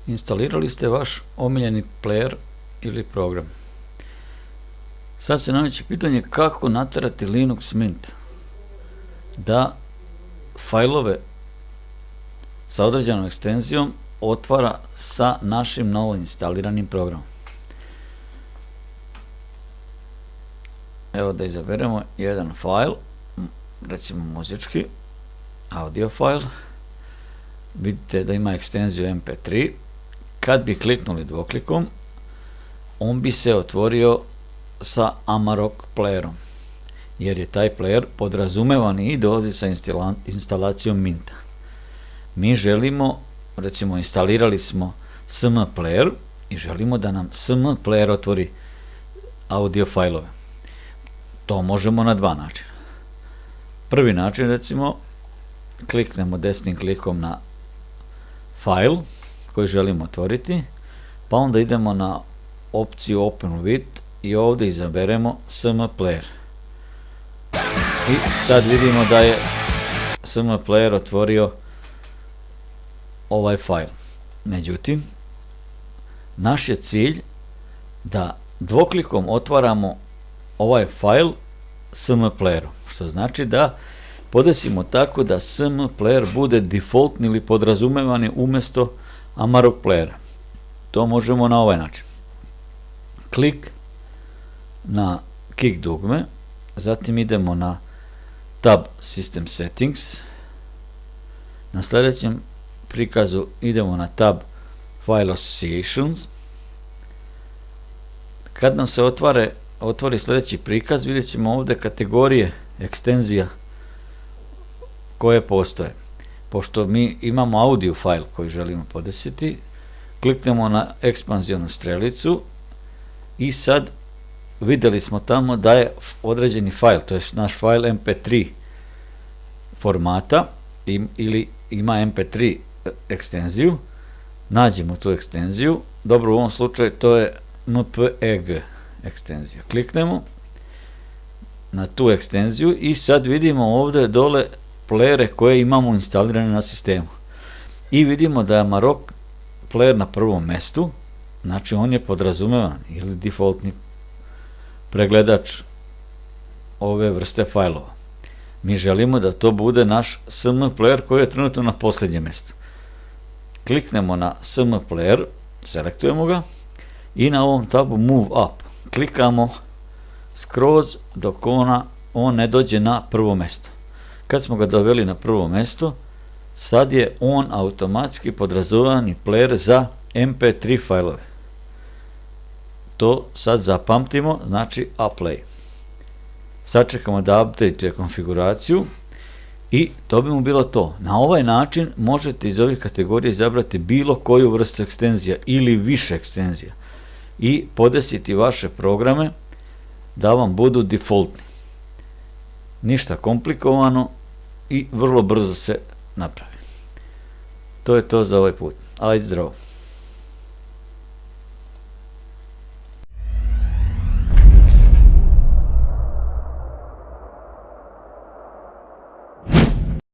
Instalirali ste vaš omiljeni player ili program. Sad se nameće pitanje kako naterati Linux Mint da fajlove sa određenom ekstenzijom otvara sa našim novo instaliranim programom. Evo da izaberemo jedan fajl, recimo muzički, audio fajl. Vidite da ima ekstenziju mp3. Kad bi kliknuli dvoklikom, on bi se otvorio sa Amarok playerom, jer je taj player podrazumevan i dolazi sa instalacijom Minta. Mi želimo, recimo instalirali smo SM player i želimo da nam SM player otvori audio fajlove. To možemo na dva načina. Prvi način, recimo, kliknemo desnim klikom na fajl koji želimo otvoriti, pa onda idemo na opciju Open with i ovdje izaberemo SM player. I sad vidimo da je SM player otvorio ovaj fajl. Međutim, naš je cilj da dvoklikom otvaramo ovaj fajl SM playerom, što znači da podesimo tako da SM player bude defaultni ili podrazumevani umjesto Amarok playera. To možemo na ovaj način. Klik na kick dugme, zatim idemo na tab System Settings, na sljedećem prikazu idemo na tab File Associations. Kad nam se otvori sljedeći prikaz, vidjet ćemo ovdje kategorije ekstenzija koje postoje. Pošto mi imamo audio file koji želimo podesiti, kliknemo na ekspanzijonu strelicu i sad vidjeli smo tamo da je određeni file, to je naš file mp3 formata ili ima mp3 ekstenziju. Nađemo tu ekstenziju, dobro, u ovom slučaju to je mpeg ekstenzija. Kliknemo na tu ekstenziju i sad vidimo ovdje dole playere koje imamo instalirane na sistemu. I vidimo da je Amarok player na prvom mjestu, znači on je podrazumevan ili defaultni pregledač ove vrste fajlova. Mi želimo da to bude naš SM player koji je trenutno na posljednjem mjestu. Kliknemo na SM player, selektujemo ga i na ovom tabu Move Up klikamo skroz dok on ne dođe na prvo mjesto. Kad smo ga doveli na prvo mjesto, sad je on automatski podrazumevani player za mp3 fajlove. To sad zapamtimo, znači Applay. Sad čekamo da update konfiguraciju i to bi mu bilo to. Na ovaj način možete iz ovih kategorija izabrati bilo koju vrstu ekstenzija ili više ekstenzija i podesiti vaše programe da vam budu defaultni. Ništa komplikovano i vrlo brzo se napravi. To je to za ovaj put. Ajde zdravo.